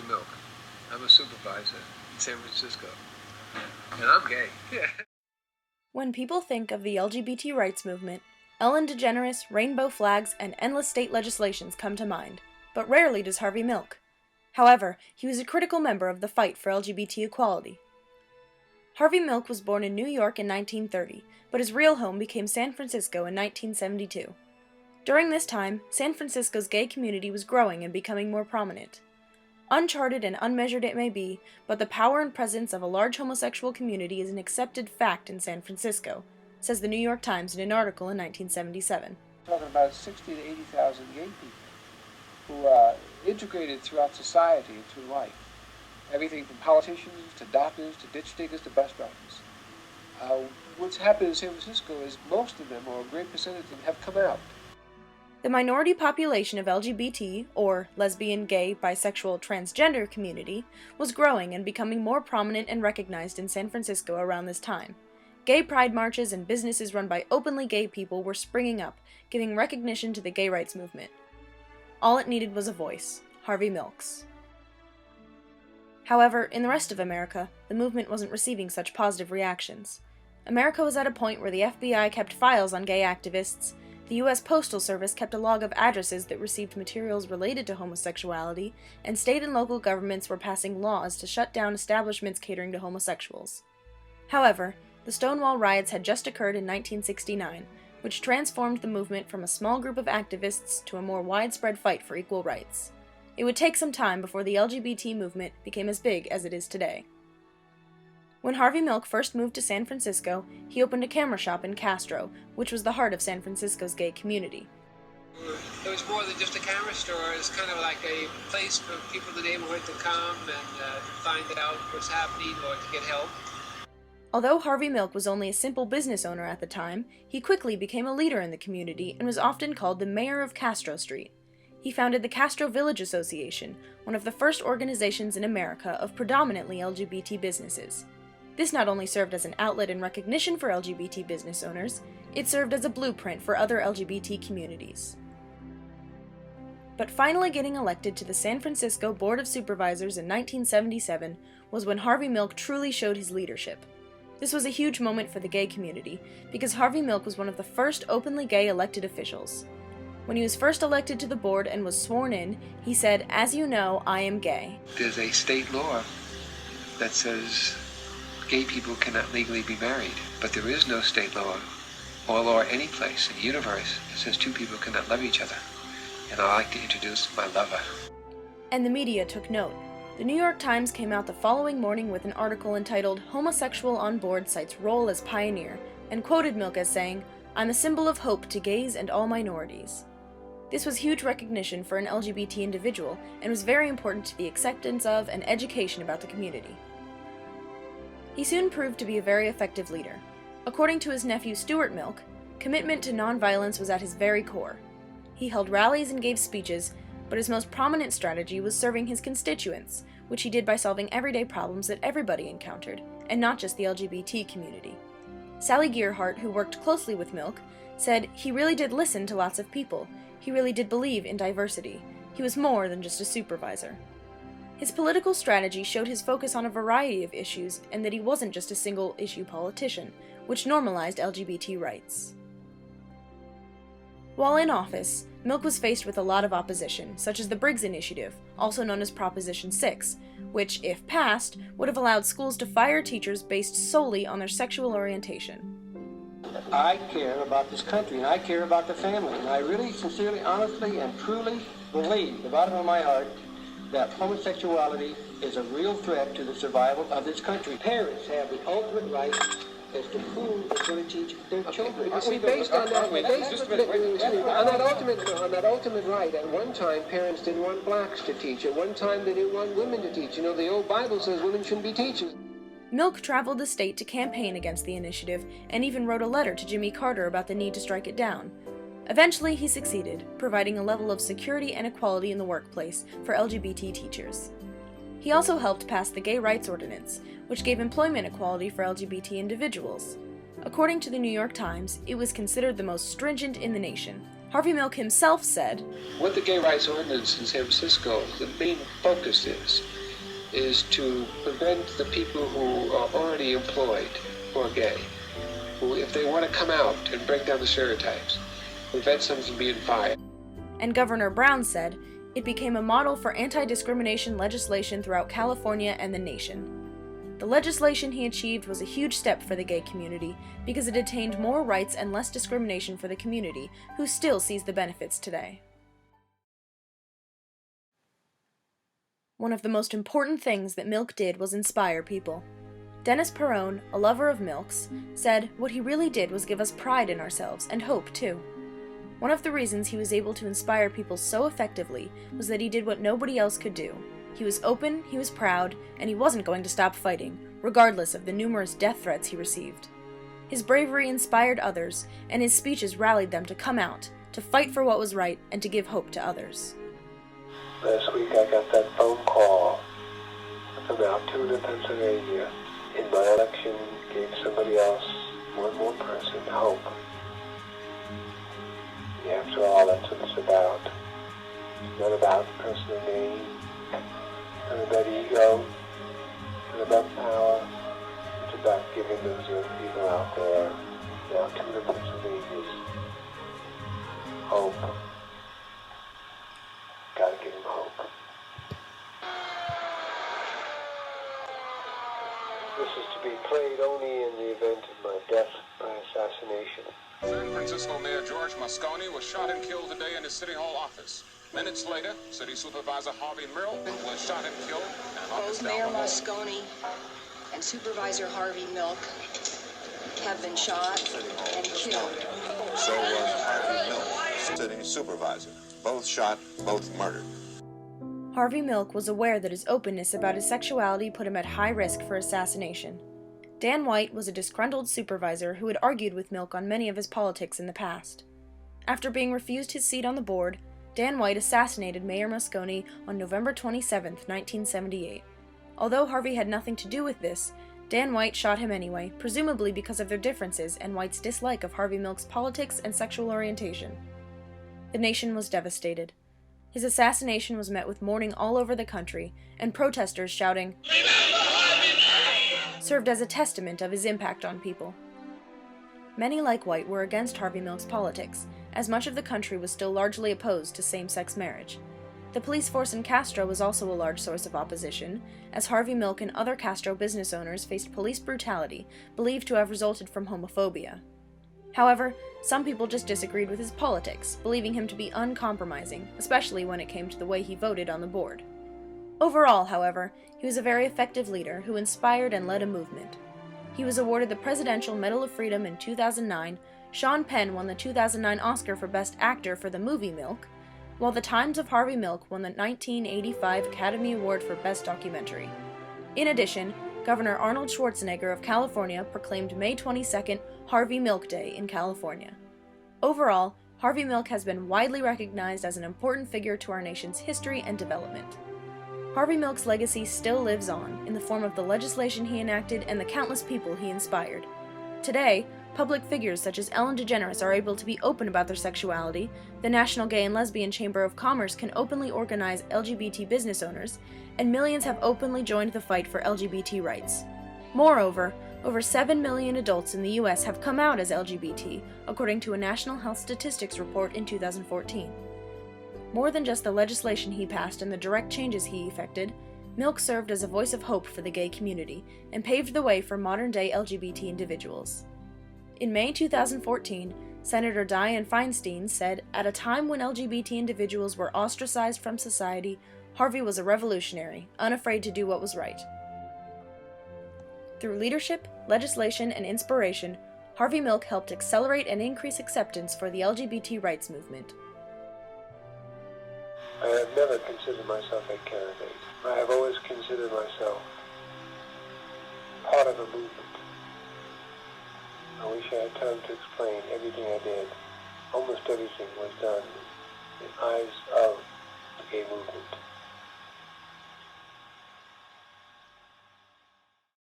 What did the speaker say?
Harvey Milk. I'm a supervisor in San Francisco. And I'm gay. Yeah. When people think of the LGBT rights movement, Ellen DeGeneres, rainbow flags, and endless state legislations come to mind, but rarely does Harvey Milk. However, he was a critical member of the fight for LGBT equality. Harvey Milk was born in New York in 1930, but his real home became San Francisco in 1972. During this time, San Francisco's gay community was growing and becoming more prominent. Uncharted and unmeasured it may be, but the power and presence of a large homosexual community is an accepted fact in San Francisco, says the New York Times in an article in 1977. Talking about 60 to 80,000 gay people who are integrated throughout society and through life. Everything from politicians to doctors to ditch diggers to bus drivers. What's happened in San Francisco is most of them, or a great percentage of them, have come out. The minority population of LGBT, or lesbian, gay, bisexual, transgender community, was growing and becoming more prominent and recognized in San Francisco around this time. Gay pride marches and businesses run by openly gay people were springing up, giving recognition to the gay rights movement. All it needed was a voice, Harvey Milk's. However, in the rest of America, the movement wasn't receiving such positive reactions. America was at a point where the FBI kept files on gay activists, the U.S. Postal Service kept a log of addresses that received materials related to homosexuality, and state and local governments were passing laws to shut down establishments catering to homosexuals. However, the Stonewall riots had just occurred in 1969, which transformed the movement from a small group of activists to a more widespread fight for equal rights. It would take some time before the LGBT movement became as big as it is today. When Harvey Milk first moved to San Francisco, he opened a camera shop in Castro, which was the heart of San Francisco's gay community. It was more than just a camera store. It's kind of like a place for people in the neighborhood to come and find out what's happening or to get help. Although Harvey Milk was only a simple business owner at the time, he quickly became a leader in the community and was often called the mayor of Castro Street. He founded the Castro Village Association, one of the first organizations in America of predominantly LGBT businesses. This not only served as an outlet and recognition for LGBT business owners, it served as a blueprint for other LGBT communities. But finally getting elected to the San Francisco Board of Supervisors in 1977 was when Harvey Milk truly showed his leadership. This was a huge moment for the gay community, because Harvey Milk was one of the first openly gay elected officials. When he was first elected to the board and was sworn in, he said, "As you know, I am gay." There's a state law that says gay people cannot legally be married, but there is no state law or law any place in the universe that says two people cannot love each other. And I'd like to introduce my lover. And the media took note. The New York Times came out the following morning with an article entitled "Homosexual on Board Cites Role as Pioneer," and quoted Milk as saying, "I'm a symbol of hope to gays and all minorities." This was huge recognition for an LGBT individual and was very important to the acceptance of and education about the community. He soon proved to be a very effective leader. According to his nephew Stuart Milk, commitment to nonviolence was at his very core. He held rallies and gave speeches, but his most prominent strategy was serving his constituents, which he did by solving everyday problems that everybody encountered, and not just the LGBT community. Sally Gearhart, who worked closely with Milk, said he really did listen to lots of people. He really did believe in diversity. He was more than just a supervisor. His political strategy showed his focus on a variety of issues and that he wasn't just a single-issue politician, which normalized LGBT rights. While in office, Milk was faced with a lot of opposition, such as the Briggs Initiative, also known as Proposition 6, which, if passed, would have allowed schools to fire teachers based solely on their sexual orientation. I care about this country, and I care about the family, and I really, sincerely, honestly, and truly believe, the bottom of my heart, that homosexuality is a real threat to the survival of this country. Parents have the ultimate right as to who is going to teach their children. Based on that ultimate right, at one time parents didn't want blacks to teach. At one time they didn't want women to teach. You know, the old Bible says women shouldn't be teachers. Milk traveled the state to campaign against the initiative and even wrote a letter to Jimmy Carter about the need to strike it down. Eventually, he succeeded, providing a level of security and equality in the workplace for LGBT teachers. He also helped pass the Gay Rights Ordinance, which gave employment equality for LGBT individuals. According to the New York Times, it was considered the most stringent in the nation. Harvey Milk himself said, "What the gay rights ordinance in San Francisco, the main focus is to prevent the people who are already employed who are gay, who, if they want to come out and break down the stereotypes, prevent them from being fired." And Governor Brown said, it became a model for anti-discrimination legislation throughout California and the nation. The legislation he achieved was a huge step for the gay community because it attained more rights and less discrimination for the community, who still sees the benefits today. One of the most important things that Milk did was inspire people. Dennis Perrone, a lover of Milk's, said what he really did was give us pride in ourselves, and hope too. One of the reasons he was able to inspire people so effectively was that he did what nobody else could do. He was open, he was proud, and he wasn't going to stop fighting, regardless of the numerous death threats he received. His bravery inspired others, and his speeches rallied them to come out, to fight for what was right, and to give hope to others. Last week I got that phone call from Altoona, Pennsylvania. In my election, gave somebody else, one more person, hope. Yeah, after all, that's what it's about. It's not about personal gain, not about ego, not about power. It's about giving those young people out there, in Altoona, Pennsylvania, hope. Gotta give them hope. This is to be played only in the event of my death by assassination. San Francisco Mayor George Moscone was shot and killed today in his City Hall office. Minutes later, City Supervisor Harvey Milk was shot and killed. And both Mayor Moscone and Supervisor Harvey Milk have been shot and killed. So was Harvey Milk, City Supervisor. Both shot, both murdered. Harvey Milk was aware that his openness about his sexuality put him at high risk for assassination. Dan White was a disgruntled supervisor who had argued with Milk on many of his politics in the past. After being refused his seat on the board, Dan White assassinated Mayor Moscone on November 27, 1978. Although Harvey had nothing to do with this, Dan White shot him anyway, presumably because of their differences and White's dislike of Harvey Milk's politics and sexual orientation. The nation was devastated. His assassination was met with mourning all over the country, and protesters shouting, served as a testament of his impact on people. Many, like White, were against Harvey Milk's politics, as much of the country was still largely opposed to same-sex marriage. The police force in Castro was also a large source of opposition, as Harvey Milk and other Castro business owners faced police brutality, believed to have resulted from homophobia. However, some people just disagreed with his politics, believing him to be uncompromising, especially when it came to the way he voted on the board. Overall, however, he was a very effective leader who inspired and led a movement. He was awarded the Presidential Medal of Freedom in 2009, Sean Penn won the 2009 Oscar for Best Actor for the movie Milk, while The Times of Harvey Milk won the 1985 Academy Award for Best Documentary. In addition, Governor Arnold Schwarzenegger of California proclaimed May 22nd Harvey Milk Day in California. Overall, Harvey Milk has been widely recognized as an important figure to our nation's history and development. Harvey Milk's legacy still lives on in the form of the legislation he enacted and the countless people he inspired. Today, public figures such as Ellen DeGeneres are able to be open about their sexuality, the National Gay and Lesbian Chamber of Commerce can openly organize LGBT business owners, and millions have openly joined the fight for LGBT rights. Moreover, over 7 million adults in the U.S. have come out as LGBT, according to a National Health Statistics report in 2014. More than just the legislation he passed and the direct changes he effected, Milk served as a voice of hope for the gay community and paved the way for modern-day LGBT individuals. In May 2014, Senator Dianne Feinstein said, "At a time when LGBT individuals were ostracized from society, Harvey was a revolutionary, unafraid to do what was right." Through leadership, legislation, and inspiration, Harvey Milk helped accelerate and increase acceptance for the LGBT rights movement. I have never considered myself a candidate. I have always considered myself part of a movement. I wish I had time to explain everything I did. Almost everything was done in the eyes of the gay movement.